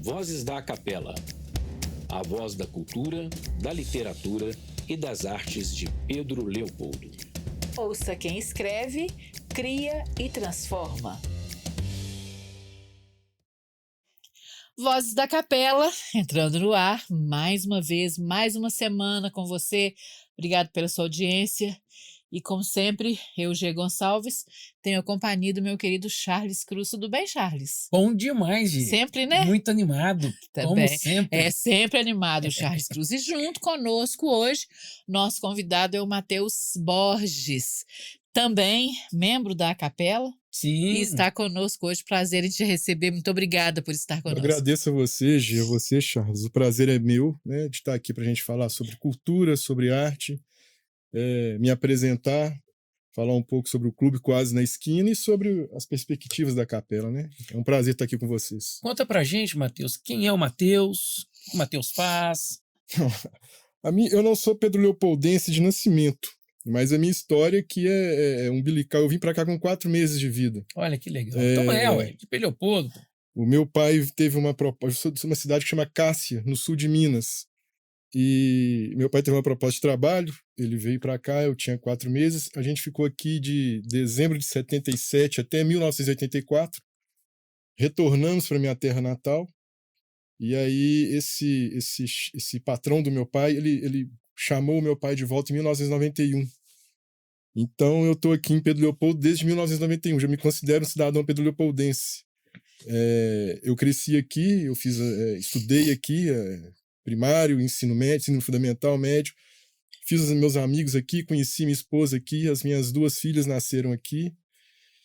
Vozes da Capela. A voz da cultura, da literatura e das artes de Pedro Leopoldo. Ouça quem escreve, cria e transforma. Vozes da Capela, entrando no ar, mais uma vez, mais uma semana com você. Obrigado pela sua audiência. E como sempre, eu, G. Gonçalves, tenho a companhia do meu querido Charles Cruz. Tudo bem, Charles? Bom demais, Gi. Sempre, né? Muito animado, como Também. sempre. É sempre animado o Charles Cruz. E junto conosco hoje, nosso convidado é o Matheus Borges, também membro da Capela. Sim. E está conosco hoje. Prazer em te receber. Muito obrigada por estar conosco. Eu agradeço a você, Gi, a você, Charles. O prazer é meu, né, de estar aqui para a gente falar sobre cultura, sobre arte, me apresentar, falar um pouco sobre o Clube Quase na Esquina e sobre as perspectivas da Capela, né? É um prazer estar aqui com vocês. Conta pra gente, Matheus, quem é o Matheus? O que o Matheus faz? Eu não sou Pedro Leopoldense de nascimento, mas a minha história aqui é umbilical. Eu vim para cá com 4 meses de vida. Olha que legal. Então ué, de Pedro Leopoldo. O meu pai teve uma proposta. Eu sou de uma cidade que chama Cássia, no sul de Minas. E meu pai teve uma proposta de trabalho, ele veio para cá, eu tinha 4 meses, a gente ficou aqui de dezembro de 77 até 1984, retornamos para minha terra natal, e aí esse patrão do meu pai, ele chamou o meu pai de volta em 1991. Então eu estou aqui em Pedro Leopoldo desde 1991, já me considero um cidadão pedro-leopoldense. Eu cresci aqui, eu estudei aqui, primário, ensino médio, ensino fundamental, médio. Fiz os meus amigos aqui, conheci minha esposa aqui, as minhas 2 filhas nasceram aqui.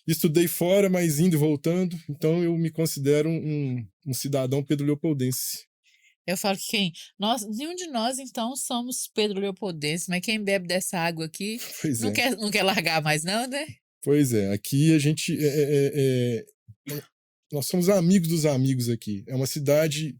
Estudei fora, mas indo e voltando, então eu me considero um cidadão pedro-leopoldense. Eu falo que nenhum de nós, então, somos Pedro Leopoldense, mas quem bebe dessa água aqui não quer largar mais não, né? Pois é, aqui a gente... nós somos amigos dos amigos aqui. É uma cidade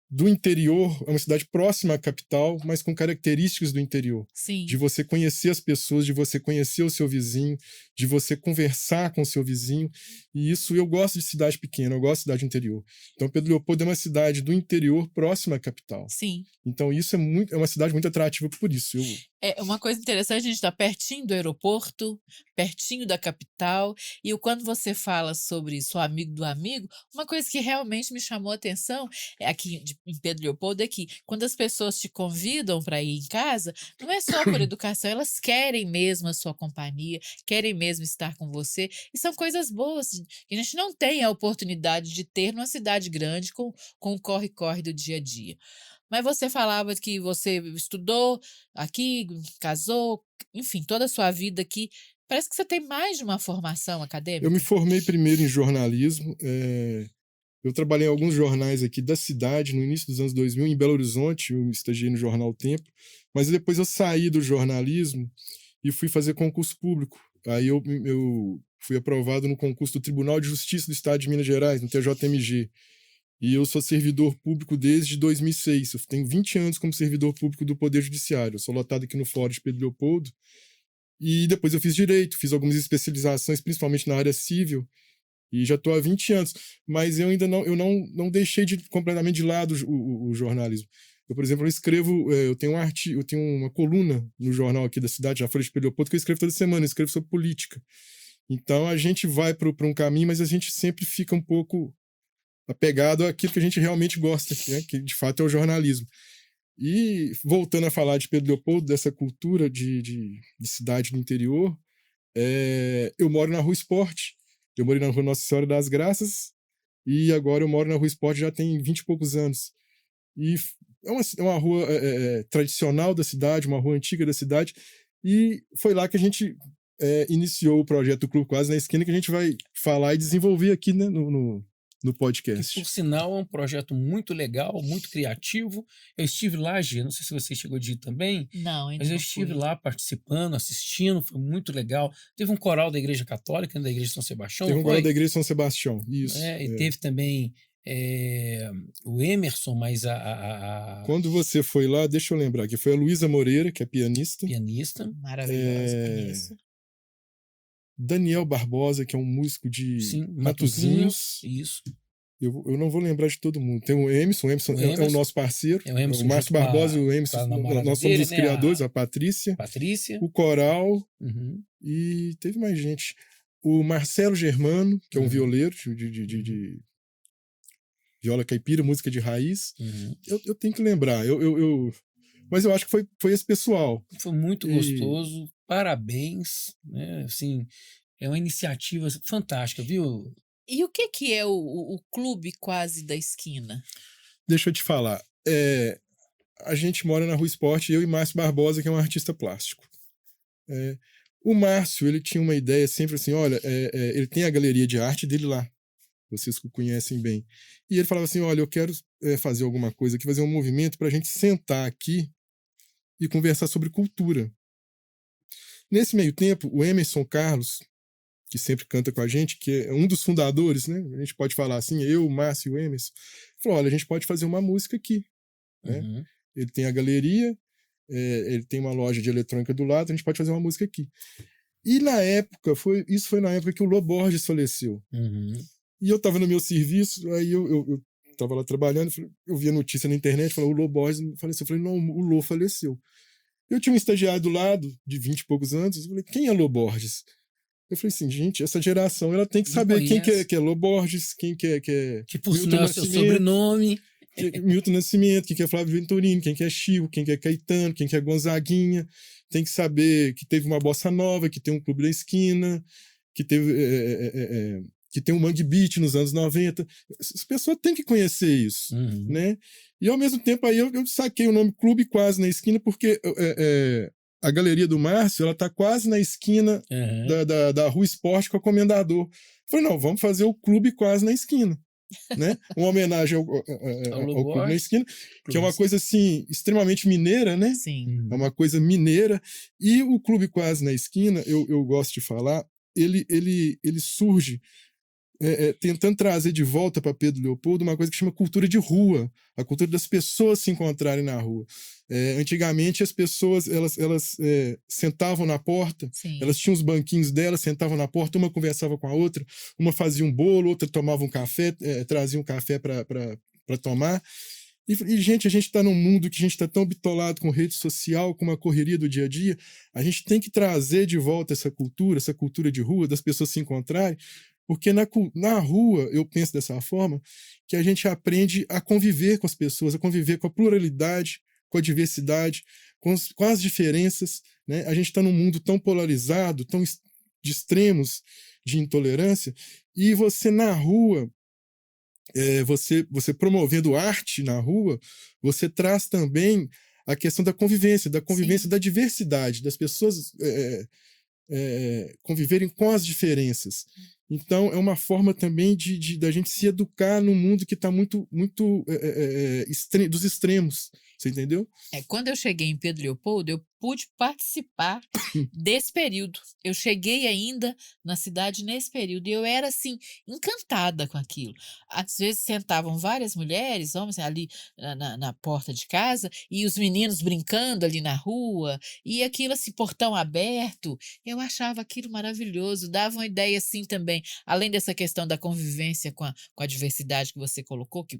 do interior, é uma cidade próxima à capital, mas com características do interior. Sim. De você conhecer as pessoas, de você conhecer o seu vizinho, de você conversar com o seu vizinho. E isso, eu gosto de cidade pequena, eu gosto de cidade interior. Então, Pedro Leopoldo é uma cidade do interior próxima à capital. Sim. Então, isso é uma cidade muito atrativa por isso. É uma coisa interessante, a gente está pertinho do aeroporto, pertinho da capital, e quando você fala sobre sou amigo do amigo, uma coisa que realmente me chamou a atenção aqui em Pedro Leopoldo é que quando as pessoas te convidam para ir em casa, não é só por educação, elas querem mesmo a sua companhia, querem mesmo estar com você, e são coisas boas que a gente não tem a oportunidade de ter numa cidade grande com o corre-corre do dia a dia. Mas você falava que você estudou aqui, casou, enfim, toda a sua vida aqui. Parece que você tem mais de uma formação acadêmica. Eu me formei primeiro em jornalismo. Eu trabalhei em alguns jornais aqui da cidade, no início dos anos 2000, em Belo Horizonte. Eu estagiei no jornal O Tempo. Mas depois eu saí do jornalismo e fui fazer concurso público. Aí eu fui aprovado no concurso do Tribunal de Justiça do Estado de Minas Gerais, no TJMG. E eu sou servidor público desde 2006. Eu tenho 20 anos como servidor público do Poder Judiciário. Eu sou lotado aqui no Fórum de Pedro Leopoldo. E depois eu fiz direito, fiz algumas especializações, principalmente na área civil. E já estou há 20 anos. Mas eu ainda não deixei completamente de lado o jornalismo. Eu, por exemplo, eu tenho uma coluna no jornal aqui da cidade, na Folha de Pedro Leopoldo, que eu escrevo toda semana, eu escrevo sobre política. Então a gente vai para um caminho, mas a gente sempre fica um pouco apegado àquilo que a gente realmente gosta, né? Que de fato é o jornalismo. E voltando a falar de Pedro Leopoldo, dessa cultura de cidade do interior, eu moro na Rua Esporte, eu morei na Rua Nossa Senhora das Graças, e agora eu moro na Rua Esporte já tem 20 e poucos anos. E é uma rua tradicional da cidade, uma rua antiga da cidade, e foi lá que a gente iniciou o projeto do Clube Quase na Esquina, que a gente vai falar e desenvolver aqui, né, no podcast. Que, por sinal, é um projeto muito legal, muito criativo. Eu estive lá, Gia, não sei se você chegou de ir também. Não, ainda mas eu não estive fui. lá participando, assistindo, foi muito legal. Teve um coral da Igreja Católica, da Igreja de São Sebastião. Teve um coral da Igreja de São Sebastião, isso. E teve também o Emerson, mas Quando você foi lá, deixa eu lembrar, que foi a Luísa Moreira, que é pianista. Maravilhosa, conheço. Daniel Barbosa, que é um músico de Sim, Matosinhos. Isso. Eu não vou lembrar de todo mundo. Tem o Emerson é o nosso parceiro. É o Emerson O Márcio junto com Barbosa e o com Emerson, a namorada nós somos dele, os né? criadores, a Patrícia, Patrícia. o Coral, Uhum. e teve mais gente. O Marcelo Germano, que é um violeiro de viola caipira, música de raiz. Uhum. Eu tenho que lembrar. Mas eu acho que foi esse pessoal. Foi muito E- gostoso. Parabéns, né? Assim, é uma iniciativa fantástica, viu? E o que é o clube quase da esquina? Deixa eu te falar. A gente mora na Rua Esporte, eu e Márcio Barbosa, que é um artista plástico. O Márcio, ele tinha uma ideia sempre assim, olha, ele tem a galeria de arte dele lá, vocês que o conhecem bem. E ele falava assim, olha, eu quero fazer alguma coisa aqui, fazer um movimento para a gente sentar aqui e conversar sobre cultura. Nesse meio tempo, o Emerson Carlos, que sempre canta com a gente, que é um dos fundadores, né? A gente pode falar assim, eu, o Márcio e o Emerson, falou, olha, a gente pode fazer uma música aqui, né? Uhum. Ele tem a galeria, ele tem uma loja de eletrônica do lado, a gente pode fazer uma música aqui. E na época, isso foi na época que o Lô Borges faleceu. Uhum. E eu estava no meu serviço, aí eu estava lá trabalhando, eu vi a notícia na internet, falou, o Lô Borges faleceu. Eu falei, não, o Lô faleceu. Eu tinha um estagiário do lado, de 20 e poucos anos, eu falei, quem é Lô Borges? Eu falei assim, gente, essa geração ela tem que saber quem que é Lô Borges, quem que é Que por sinal é seu sobrenome. Milton Nascimento, quem que é Flávio Venturini, quem que é Chico, quem que é Caetano, quem que é Gonzaguinha. Tem que saber que teve uma bossa nova, que tem um clube da esquina, que teve que tem um Mangue Beat nos anos 90. As pessoas têm que conhecer isso, Uhum. né? E ao mesmo tempo aí eu saquei o nome Clube Quase na Esquina, porque a galeria do Márcio, ela tá quase na esquina da Rua Esporte com a Comendador. Falei, não, vamos fazer o Clube Quase na Esquina. Né? Uma homenagem ao Clube na Esquina, que é uma coisa assim extremamente mineira, né? Sim. É uma coisa mineira. E o Clube Quase na Esquina, eu gosto de falar, ele surge tentando trazer de volta para Pedro Leopoldo uma coisa que chama cultura de rua, a cultura das pessoas se encontrarem na rua. Antigamente as pessoas elas sentavam na porta, Sim. elas tinham os banquinhos delas, sentavam na porta, uma conversava com a outra, uma fazia um bolo, outra tomava um café, trazia um café para tomar. E, gente, a gente está num mundo que a gente está tão bitolado com rede social, com uma correria do dia a dia, a gente tem que trazer de volta essa cultura de rua, das pessoas se encontrarem, porque na rua, eu penso dessa forma, que a gente aprende a conviver com as pessoas, a conviver com a pluralidade, com a diversidade, com as diferenças. Né? A gente está num mundo tão polarizado, de extremos de intolerância, e você na rua, você promovendo arte na rua, você traz também a questão da convivência Sim. da diversidade, das pessoas conviverem com as diferenças. Então, é uma forma também da gente se educar num mundo que está muito dos extremos. Você entendeu? Quando eu cheguei em Pedro Leopoldo, eu pude participar desse período. Eu cheguei ainda na cidade nesse período e eu era, assim, encantada com aquilo. Às vezes sentavam várias mulheres, homens, ali na porta de casa e os meninos brincando ali na rua e aquilo, assim, portão aberto. Eu achava aquilo maravilhoso, dava uma ideia, assim, também, além dessa questão da convivência com a diversidade que você colocou, que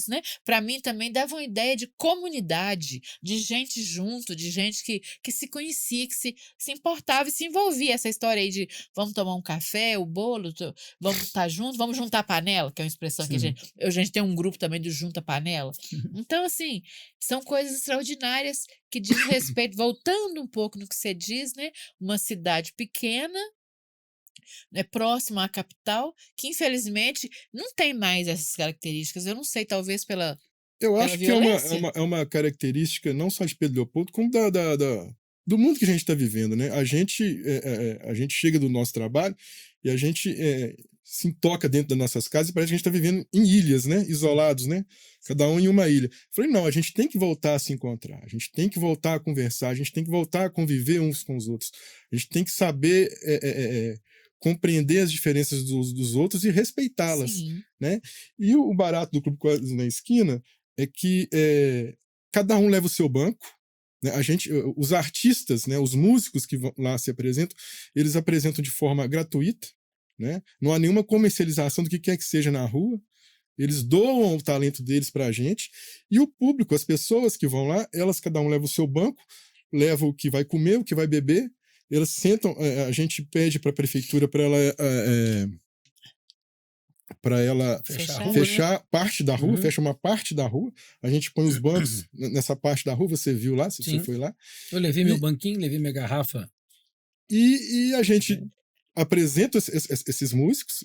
né? Para mim também dava uma ideia de comunidade, de gente junto, de gente que se conhecia, que se importava e se envolvia. Essa história aí de vamos tomar um café, o bolo, vamos estar junto, vamos juntar panela, que é uma expressão que a gente tem um grupo também do junta panela. Então, assim, são coisas extraordinárias que diz respeito, voltando um pouco no que você diz, né? Uma cidade pequena, próxima à capital, que infelizmente não tem mais essas características. Eu não sei, talvez pela acho violência. Que é uma característica não só de Pedro Leopoldo, como do mundo que a gente está vivendo. Né? A gente chega do nosso trabalho e a gente se toca dentro das nossas casas e parece que a gente está vivendo em ilhas, né? Isolados, né? Cada um em uma ilha. Falei, não, a gente tem que voltar a se encontrar, a gente tem que voltar a conversar, a gente tem que voltar a conviver uns com os outros, a gente tem que saber compreender as diferenças dos outros e respeitá-las. Né? E o barato do Clube Quase na Esquina é que cada um leva o seu banco. Né? Os artistas, né, os músicos que lá se apresentam, eles apresentam de forma gratuita. né? Não há nenhuma comercialização do que quer que seja na rua. Eles doam o talento deles para a gente. E o público, as pessoas que vão lá, elas cada um leva o seu banco, leva o que vai comer, o que vai beber. Elas sentam, a gente pede para a prefeitura para ela Fechar a Fechar. rua, né? fechar parte da rua, Uhum. fecha uma parte da rua. A gente põe os bancos nessa parte da rua, você viu lá, se você Sim. foi lá. Eu levei meu E- banquinho, levei minha garrafa. E a gente apresenta esses músicos,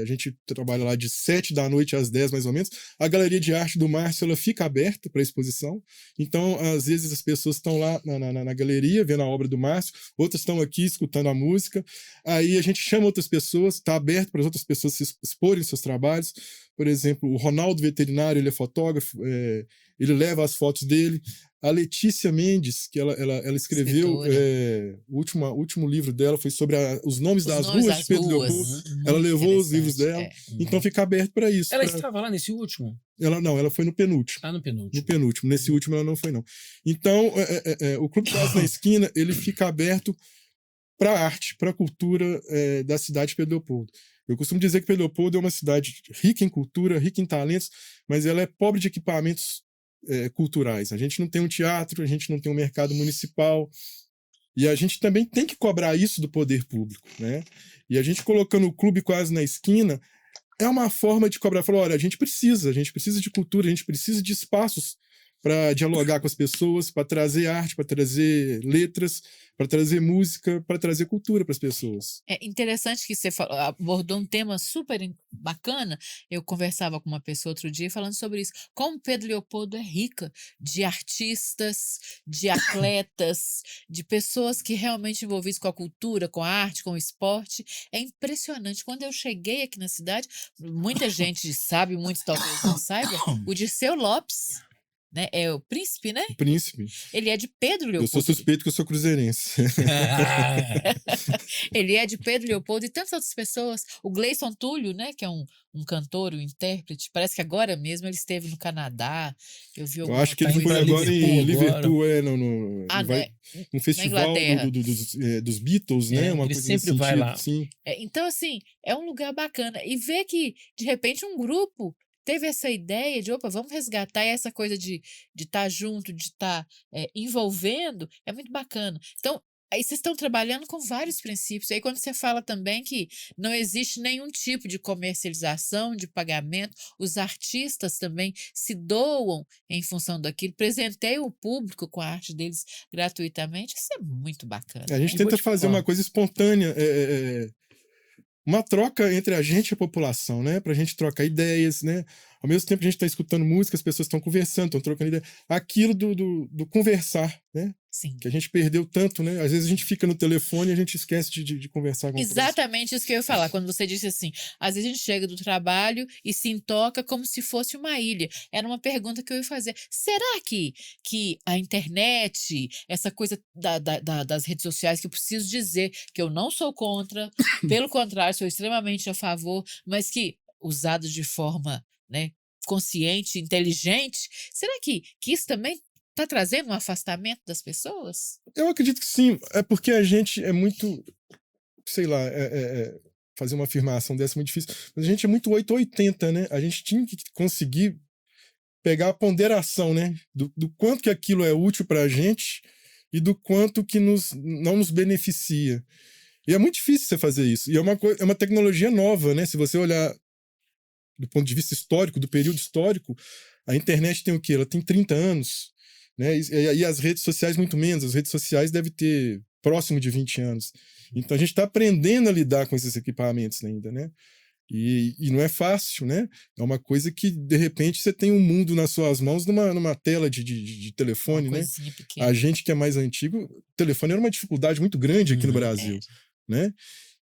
a gente trabalha lá de 7 da noite às 10 mais ou menos. A Galeria de Arte do Márcio ela fica aberta para exposição, então às vezes as pessoas estão lá na galeria vendo a obra do Márcio, outras estão aqui escutando a música, aí a gente chama outras pessoas, está aberto para as outras pessoas se exporem seus trabalhos. Por exemplo, o Ronaldo Veterinário, ele é fotógrafo, ele leva as fotos dele. A Letícia Mendes, que ela escreveu, o último livro dela foi sobre os nomes das ruas de Pedro Leopoldo. Ela levou os livros dela, então fica aberto para isso. Ela estava lá nesse último? Ela foi no penúltimo. Ah, no penúltimo. No penúltimo. Nesse último ela não foi, não. Então, o Clube Casa na Esquina, ele fica aberto para a arte, para a cultura da cidade de Pedro Leopoldo. Eu costumo dizer que Pedro Leopoldo é uma cidade rica em cultura, rica em talentos, mas ela é pobre de equipamentos culturais. A gente não tem um teatro, a gente não tem um mercado municipal, e a gente também tem que cobrar isso do poder público, né? E a gente colocando o clube quase na esquina é uma forma de cobrar. Falar, olha, a gente precisa de cultura, a gente precisa de espaços para dialogar com as pessoas, para trazer arte, para trazer letras, para trazer música, para trazer cultura para as pessoas. É interessante que você abordou um tema super bacana. Eu conversava com uma pessoa outro dia falando sobre isso. Como Pedro Leopoldo é rica de artistas, de atletas, de pessoas que realmente envolvidas com a cultura, com a arte, com o esporte. É impressionante. Quando eu cheguei aqui na cidade, muita gente sabe, muitos talvez não saibam, o Dirceu Lopes, né? É o príncipe, né? O príncipe. Ele é de Pedro Leopoldo. Eu sou suspeito que eu sou cruzeirense. Ele é de Pedro Leopoldo e tantas outras pessoas. O Gleison Túlio, né, que é um cantor, um intérprete, parece que agora mesmo ele esteve no Canadá. Eu vi Eu acho que ele indo foi pra agora em Liverpool Liverpool, Ah, ele vai num festival Inglaterra. dos Beatles, né? Uma ele coisa sempre nesse vai sentido, lá. sim. Então, assim, é um lugar bacana. E ver que, de repente, um grupo teve essa ideia de, opa, vamos resgatar essa coisa de estar junto, de estar envolvendo, é muito bacana. Então, aí vocês estão trabalhando com vários princípios. Aí quando você fala também que não existe nenhum tipo de comercialização, de pagamento, os artistas também se doam em função daquilo, presenteiam o público com a arte deles gratuitamente, isso é muito bacana. A gente E vou tenta te fazer falar. uma coisa espontânea, uma troca entre a gente e a população, né? Pra gente trocar ideias, né? Ao mesmo tempo a gente está escutando música, as pessoas estão conversando, estão trocando ideia. Aquilo do conversar, né? Sim. Que a gente perdeu tanto, né? Às vezes a gente fica no telefone e a gente esquece de conversar com outras pessoas. Exatamente isso que eu ia falar, quando você disse assim, às vezes a gente chega do trabalho e se intoca como se fosse uma ilha. Era uma pergunta que eu ia fazer. Será que a internet, essa coisa das redes sociais, que eu preciso dizer que eu não sou contra, pelo contrário, sou extremamente a favor, mas que usado de forma, né, consciente, inteligente, será que isso também está trazendo um afastamento das pessoas? Eu acredito que sim, é porque a gente é muito, sei lá, fazer uma afirmação dessa é muito difícil, mas a gente é muito 880, né? A gente tinha que conseguir pegar a ponderação, né? Do quanto que aquilo é útil para a gente e do quanto que não nos beneficia. E é muito difícil você fazer isso. E é uma tecnologia nova, né? Se você olhar do ponto de vista histórico, do período histórico, a internet tem o quê? Ela tem 30 anos. Né? E as redes sociais muito menos. As redes sociais devem ter próximo de 20 anos. Então a gente está aprendendo a lidar com esses equipamentos ainda, né? E não é fácil, né? É uma coisa que, de repente, você tem um mundo nas suas mãos numa tela de telefone, Uma né? coisinha pequena. A gente que é mais antigo, o telefone era uma dificuldade muito grande aqui no Brasil, né?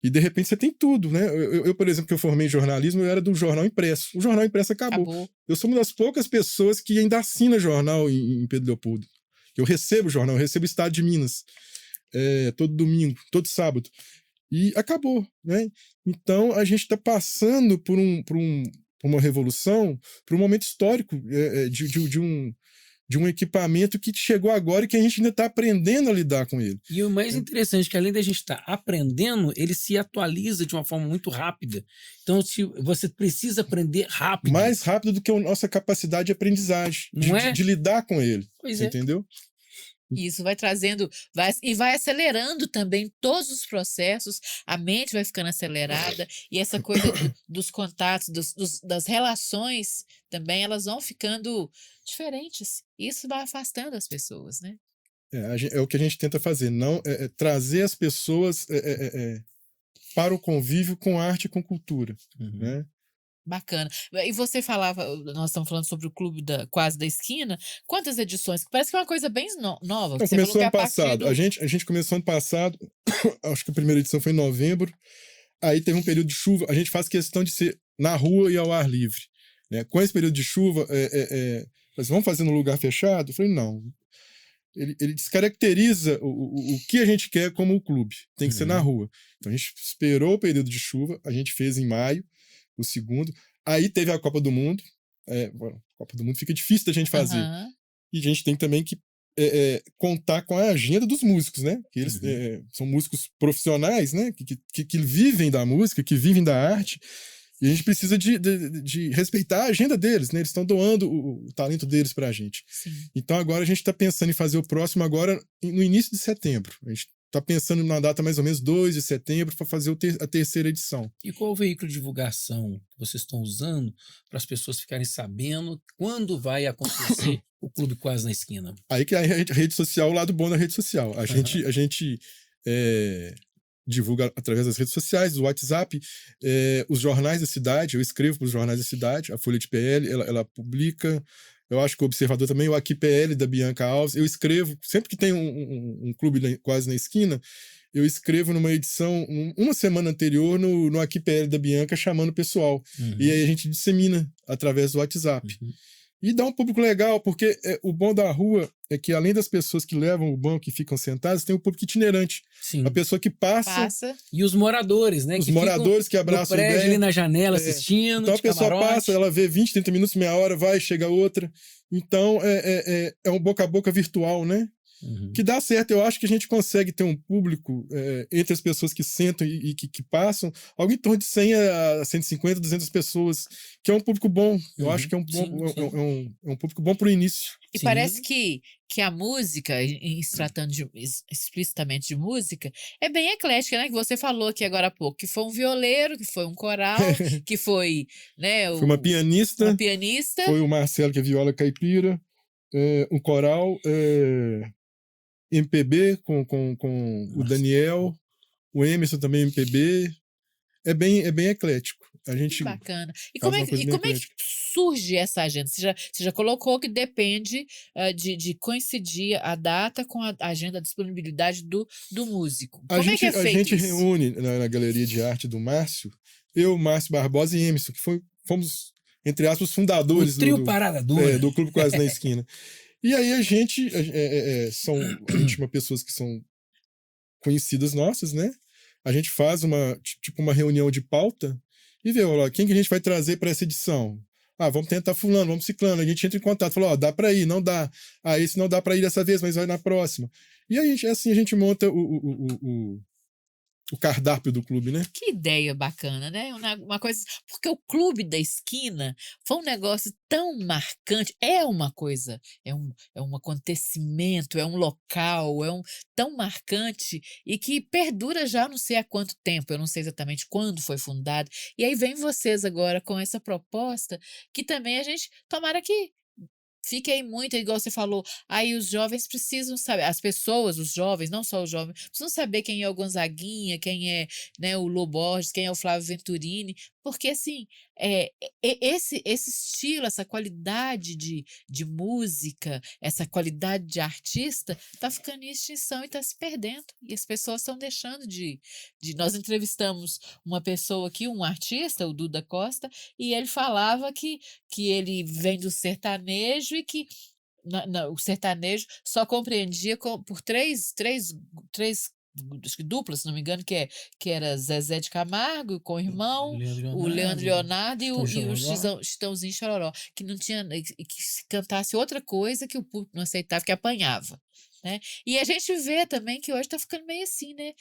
E, de repente, você tem tudo, né? Eu, por exemplo, que eu formei em jornalismo, eu era do jornal impresso. O jornal impresso acabou. Eu sou uma das poucas pessoas que ainda assina jornal em Pedro Leopoldo. Eu recebo jornal, eu recebo Estado de Minas todo domingo, todo sábado. E acabou, né? Então, a gente está passando por uma revolução, por um momento histórico de um equipamento que chegou agora e que a gente ainda está aprendendo a lidar com ele. E o mais interessante é que, além da gente estar aprendendo, ele se atualiza de uma forma muito rápida. Então, se você precisa aprender rápido. Mais rápido do que a nossa capacidade de aprendizagem, Não é? de lidar com ele. Pois é. Entendeu? E isso vai trazendo, vai acelerando também todos os processos, a mente vai ficando acelerada, e essa coisa dos contatos, das relações também, elas vão ficando diferentes. Isso vai afastando as pessoas, né? É o que a gente tenta fazer, não trazer as pessoas para o convívio com arte e com cultura. Né? Bacana. E você falava, nós estamos falando sobre o Clube Quase da Esquina, quantas edições? Parece que é uma coisa bem nova. Então, Você começou falou ano que a partir passado. A gente começou ano passado, acho que a primeira edição foi em novembro, aí teve um período de chuva, a gente faz questão de ser na rua e ao ar livre. Né? Com esse período de chuva, mas vamos fazer no lugar fechado? Eu falei, não. Ele descaracteriza o que a gente quer como o clube. Tem que ser na rua. Então a gente esperou o período de chuva, a gente fez em maio, o segundo. Aí teve a Copa do Mundo. A Copa do Mundo fica difícil da gente fazer. E a gente tem também que contar com a agenda dos músicos, né? Que eles são músicos profissionais, né? Que vivem da música, que vivem da arte. E a gente precisa de respeitar a agenda deles, né? Eles estão doando o talento deles para a gente. Sim. Então agora a gente está pensando em fazer o próximo agora no início de setembro. A gente está pensando na data mais ou menos 2 de setembro para fazer a terceira edição. E qual o veículo de divulgação que vocês estão usando para as pessoas ficarem sabendo quando vai acontecer o Clube Quase na Esquina? Aí que a rede social, o lado bom da rede social. A gente divulga através das redes sociais, do WhatsApp, os jornais da cidade. Eu escrevo para os jornais da cidade, a Folha de PL, ela publica. Eu acho que o Observador também, o Aqui PL da Bianca Alves. Eu escrevo, sempre que tem um clube quase na esquina, eu escrevo numa edição, uma semana anterior, no Aqui PL da Bianca, chamando o pessoal. E aí a gente dissemina através do WhatsApp. E dá um público legal, porque o bom da rua é que, além das pessoas que levam o banco e ficam sentadas, tem o público itinerante. Sim. A pessoa que passa. E os moradores, né? Os moradores que abraçam o prédio ali na janela assistindo. Então a pessoa passa, ela vê 20, 30 minutos, meia hora, vai, chega outra. Então é um boca a boca virtual, né? Que dá certo. Eu acho que a gente consegue ter um público entre as pessoas que sentam e que passam, algo em torno de 100 a 150, 200 pessoas, que é um público bom. Eu acho que é um público bom para o início. E parece que a música, em se tratando explicitamente de música, é bem eclética, né? Que você falou aqui agora há pouco, que foi um violeiro, que foi um coral, que foi, né? Foi uma pianista. Foi o Marcelo, que é viola caipira, um coral, MPB com o Daniel, o Emerson também MPB. É bem eclético. A gente que bacana. E como é que surge essa agenda? Você já colocou que depende de coincidir a data com a agenda, a disponibilidade do músico. Como é que é feito A gente isso? reúne na Galeria de Arte do Márcio, eu, Márcio Barbosa e Emerson, que fomos, entre aspas, fundadores Parada Dura. do Clube Quase na Esquina. E aí a gente chama pessoas que são conhecidas nossas, né? A gente faz uma reunião de pauta e vê, ó, quem que a gente vai trazer para essa edição? Vamos tentar fulano, vamos ciclano. A gente entra em contato, fala, dá para ir, não dá. Esse não dá para ir dessa vez, mas vai na próxima. E a gente monta o cardápio do clube, né? Que ideia bacana, né? Uma coisa, porque o Clube da Esquina foi um negócio tão marcante, é uma coisa, é um acontecimento, é um local, tão marcante e que perdura já não sei há quanto tempo, eu não sei exatamente quando foi fundado. E aí vem vocês agora com essa proposta que também a gente, tomara que fique aí muito, igual você falou, aí os jovens precisam saber, as pessoas, os jovens, não só os jovens, precisam saber quem é o Gonzaguinha, quem é, né, o Lô Borges, quem é o Flávio Venturini, porque assim, esse estilo, essa qualidade de música, essa qualidade de artista, está ficando em extinção e está se perdendo, e as pessoas estão deixando de... Nós entrevistamos uma pessoa aqui, um artista, o Duda Costa, e ele falava que ele vem do sertanejo e que o sertanejo só compreendia por três acho que dupla, se não me engano, que era Zezé de Camargo com o irmão, o Leandro Leonardo e o Chitãozinho Chororó, que não tinha, que se cantasse outra coisa que o público não aceitava, que apanhava. Né? E a gente vê também que hoje tá ficando meio assim, né?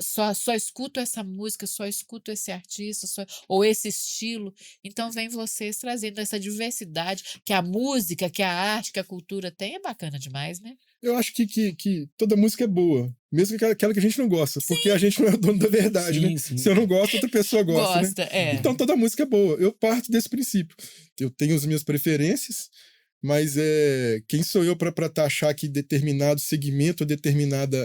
Só escuto essa música, só escuto esse artista, ou esse estilo. Então vem vocês trazendo essa diversidade que a música, que a arte, que a cultura tem, é bacana demais, né? Eu acho que toda música é boa, mesmo que aquela que a gente não gosta, porque a gente não é o dono da verdade, né? Sim. Se eu não gosto, outra pessoa gosta, né? É. Então toda música é boa. Eu parto desse princípio. Eu tenho as minhas preferências, mas quem sou eu para taxar que determinado segmento, determinado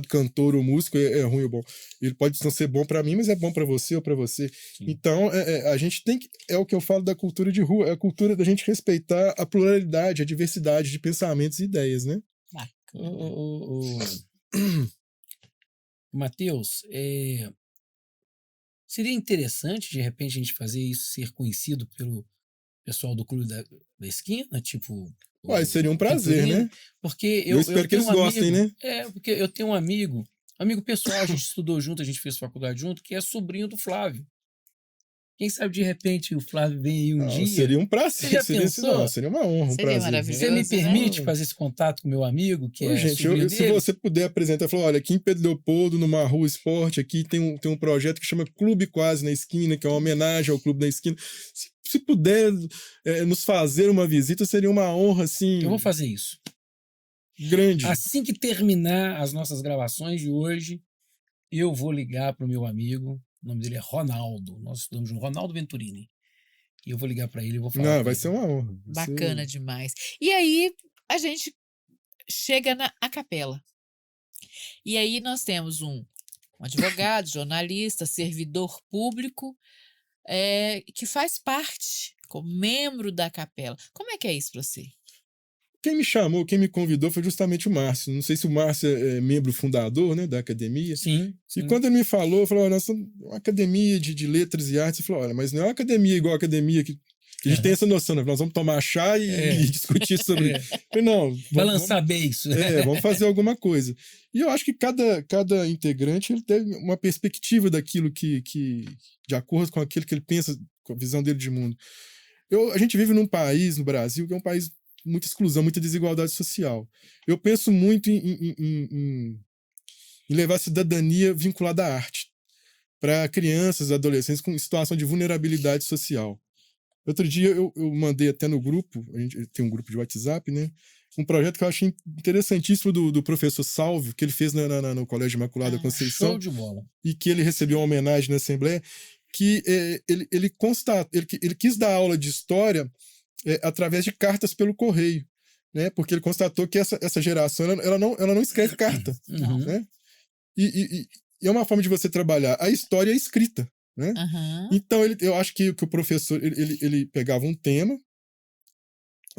cantor ou músico é ruim ou bom? Ele pode não ser bom para mim, mas é bom para você ou para você. Sim. Então, a gente tem que... É o que eu falo da cultura de rua, é a cultura da gente respeitar a pluralidade, a diversidade de pensamentos e ideias, né? Matheus, seria interessante, de repente, a gente fazer isso ser conhecido pelo pessoal do Clube da Esquina, tipo... Seria um prazer, né? Porque eu espero que eles gostem, né? Porque eu tenho um amigo pessoal, a gente estudou junto, a gente fez faculdade junto, que é sobrinho do Flávio. Quem sabe, de repente, o Flávio vem aí um dia... Seria um prazer. Seria uma honra, um prazer. Maravilhoso. Você me permite fazer esse contato com meu amigo, que gente, se você puder apresentar, falar, olha, aqui em Pedro Leopoldo, numa rua esporte, aqui tem um projeto que chama Clube Quase na Esquina, que é uma homenagem ao Clube da Esquina. Se puder nos fazer uma visita, seria uma honra, assim... Eu vou fazer isso. Grande. Assim que terminar as nossas gravações de hoje, eu vou ligar para o meu amigo, o nome dele é Ronaldo, nós estudamos junto, Ronaldo Venturini. E eu vou ligar para ele e vou falar. Não, vai ser uma honra. Bacana demais. E aí, a gente chega na capela. E aí nós temos um advogado, jornalista, servidor público, que faz parte, como membro da capela. Como é que é isso para você? Quem me chamou, quem me convidou foi justamente o Márcio. Não sei se o Márcio é membro fundador, né, da academia. Sim. E quando ele me falou, eu falei, olha, nós somos uma academia de letras e artes. Ele falou, olha, mas não é uma academia igual a academia que a gente tem essa noção, né? Nós vamos tomar chá e discutir sobre... Eu falei, não. Balançar beiço. Vamos fazer alguma coisa. E eu acho que cada integrante ele tem uma perspectiva daquilo que de acordo com aquilo que ele pensa, com a visão dele de mundo. A gente vive num país, no Brasil, que é um país muita exclusão, muita desigualdade social. Eu penso muito em levar a cidadania vinculada à arte para crianças, adolescentes com situação de vulnerabilidade social. Outro dia eu mandei até no grupo, a gente tem um grupo de WhatsApp, né? Um projeto que eu achei interessantíssimo do professor Salvio, que ele fez no Colégio Imaculada Conceição. Show de bola. E que ele recebeu uma homenagem na Assembleia, que ele quis dar aula de história através de cartas pelo correio, né? Porque ele constatou que essa geração ela não escreve carta, né? E é uma forma de você trabalhar a história e a escrita, né? Então eu acho que o professor ele pegava um tema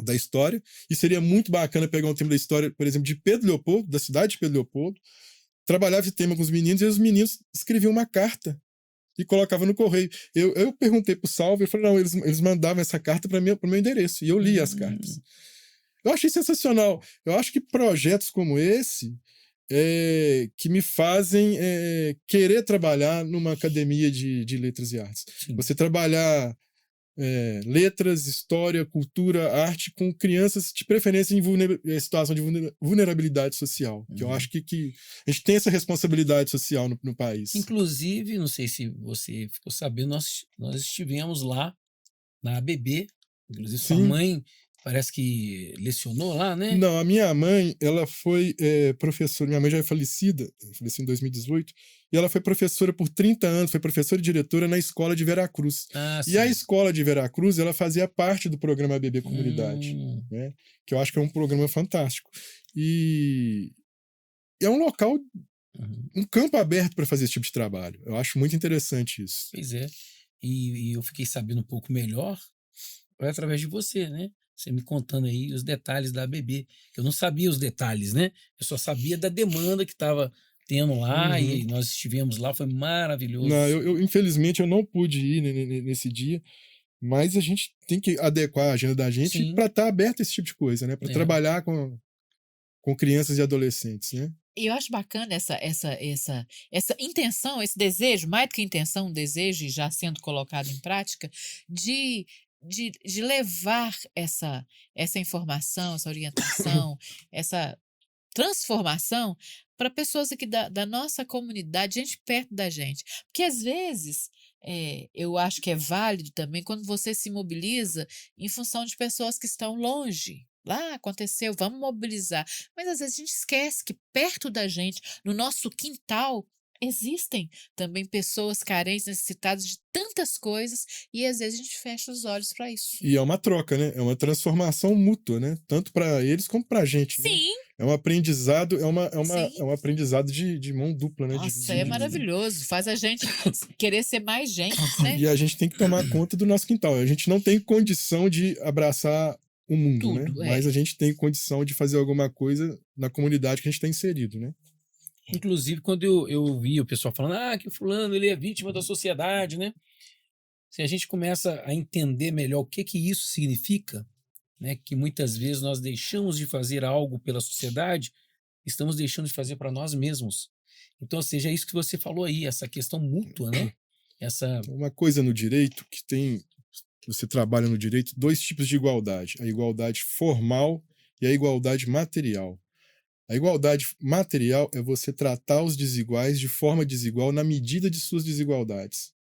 da história, e seria muito bacana pegar um tema da história, por exemplo, de Pedro Leopoldo, da cidade de Pedro Leopoldo, trabalhava esse tema com os meninos, e os meninos escreviam uma carta e colocava no correio. Eu perguntei pro Salve, ele falou, não, eles mandavam essa carta para o meu endereço, e eu li as cartas. Eu achei sensacional. Eu acho que projetos como esse que me fazem querer trabalhar numa academia de letras e artes. Sim. Você trabalhar letras, história, cultura, arte com crianças, de preferência em situação de vulnerabilidade social. Que eu acho que a gente tem essa responsabilidade social no país. Inclusive, não sei se você ficou sabendo, nós estivemos lá na ABB, inclusive sua mãe parece que lecionou lá, né? Não, a minha mãe, ela foi professora, minha mãe já é faleceu em 2018, e ela foi professora por 30 anos, foi professora e diretora na escola de Veracruz. E a escola de Veracruz, ela fazia parte do programa ABB Comunidade, né? Que eu acho que é um programa fantástico. E é um local, um campo aberto para fazer esse tipo de trabalho. Eu acho muito interessante isso. Pois é. E eu fiquei sabendo um pouco melhor através de você, né? Você me contando aí os detalhes da ABB. Eu não sabia os detalhes, né? Eu só sabia da demanda que estava tendo lá, e nós estivemos lá, foi maravilhoso. Não, infelizmente eu não pude ir nesse dia, mas a gente tem que adequar a agenda da gente para estar aberto a esse tipo de coisa, né? Para trabalhar com crianças e adolescentes, né? eu acho bacana essa intenção, esse desejo, mais do que intenção, um desejo e já sendo colocado em prática, de, de levar essa informação, essa orientação, essa transformação para pessoas aqui da nossa comunidade, gente perto da gente. Porque às vezes eu acho que é válido também quando você se mobiliza em função de pessoas que estão longe. Lá aconteceu, vamos mobilizar. Mas às vezes a gente esquece que perto da gente, no nosso quintal, existem também pessoas carentes, necessitadas de tantas coisas, e às vezes a gente fecha os olhos para isso. E é uma troca, né? É uma transformação mútua, né? Tanto para eles como para a gente, né? Sim, É um aprendizado, sim. é um aprendizado de mão dupla, né? Nossa, é maravilhoso. Faz a gente querer ser mais gente, né? E a gente tem que tomar conta do nosso quintal. A gente não tem condição de abraçar o mundo, né? Tudo, Mas a gente tem condição de fazer alguma coisa na comunidade que a gente está inserido, né? Inclusive, quando eu vi o pessoal falando que fulano ele é vítima da sociedade, né? Se a gente começa a entender melhor o que isso significa, né? Que muitas vezes nós deixamos de fazer algo pela sociedade, estamos deixando de fazer para nós mesmos. Então, ou seja, é isso que você falou aí, essa questão mútua, né? Essa... Uma coisa no direito que tem, você trabalha no direito, dois tipos de igualdade: a igualdade formal e a igualdade material. A igualdade material é você tratar os desiguais de forma desigual na medida de suas desigualdades.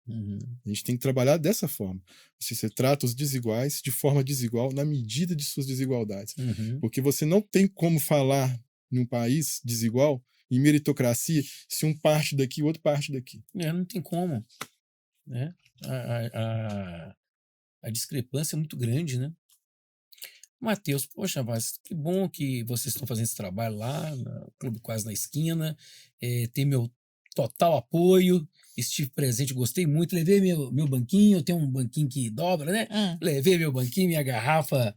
A gente tem que trabalhar dessa forma. Você trata os desiguais de forma desigual na medida de suas desigualdades. Porque você não tem como falar em um país desigual, em meritocracia, se um parte daqui e o outro parte daqui. não tem como, né? A discrepância é muito grande, né? Matheus, poxa, mas que bom que vocês estão fazendo esse trabalho lá no Clube Quase na Esquina. Tem meu total apoio. Estive presente, gostei muito. Levei meu banquinho, eu tenho um banquinho que dobra, né? Levei meu banquinho, minha garrafa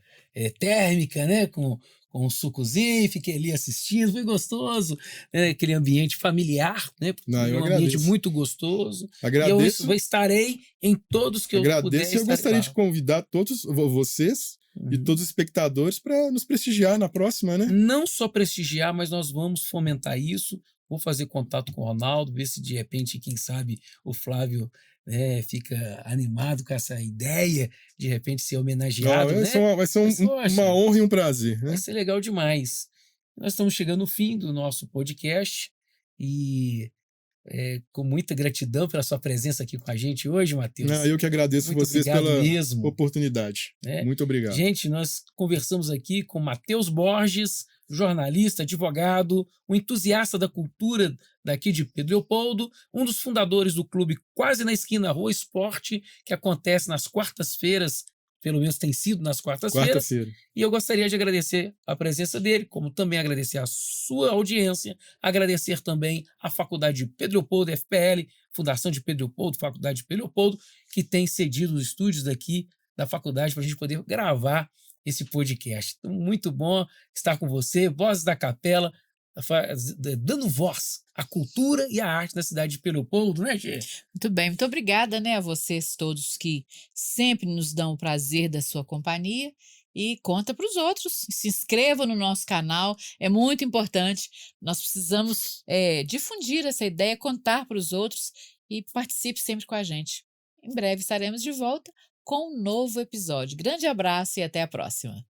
térmica, né? Com um sucozinho, fiquei ali assistindo, foi gostoso. Né? Aquele ambiente familiar, né? Eu ambiente agradeço. muito gostoso. Agradeço. E eu estarei em todos que eu puder. Agradeço, e eu gostaria de convidar todos vocês e todos os espectadores para nos prestigiar na próxima, né? Não só prestigiar, mas nós vamos fomentar isso. Vou fazer contato com o Ronaldo, ver se de repente, quem sabe, o Flávio fica animado com essa ideia de repente ser homenageado. Vai ser uma honra e um prazer. Né? Vai ser legal demais. Nós estamos chegando no fim do nosso podcast e com muita gratidão pela sua presença aqui com a gente hoje, Matheus. Eu que agradeço vocês pela oportunidade. Muito obrigado. Gente, nós conversamos aqui com Matheus Borges, jornalista, advogado, um entusiasta da cultura daqui de Pedro Leopoldo, um dos fundadores do clube Quase na Esquina Rua Esporte, que acontece nas quartas-feiras, pelo menos tem sido nas quartas-feiras. E eu gostaria de agradecer a presença dele, como também agradecer a sua audiência, agradecer também a Faculdade de Pedro Leopoldo, FPL, Fundação de Pedro Leopoldo, Faculdade de Pedro Leopoldo, que tem cedido os estúdios daqui da faculdade para a gente poder gravar esse podcast. Então, muito bom estar com você, Vozes da Capela, dando voz à cultura e à arte da cidade de Pedro Leopoldo, né, Gê? Muito bem, muito obrigada, né, a vocês todos que sempre nos dão o prazer da sua companhia e conta para os outros, se inscreva no nosso canal, é muito importante, nós precisamos difundir essa ideia, contar para os outros e participe sempre com a gente. Em breve estaremos de volta com um novo episódio. Grande abraço e até a próxima.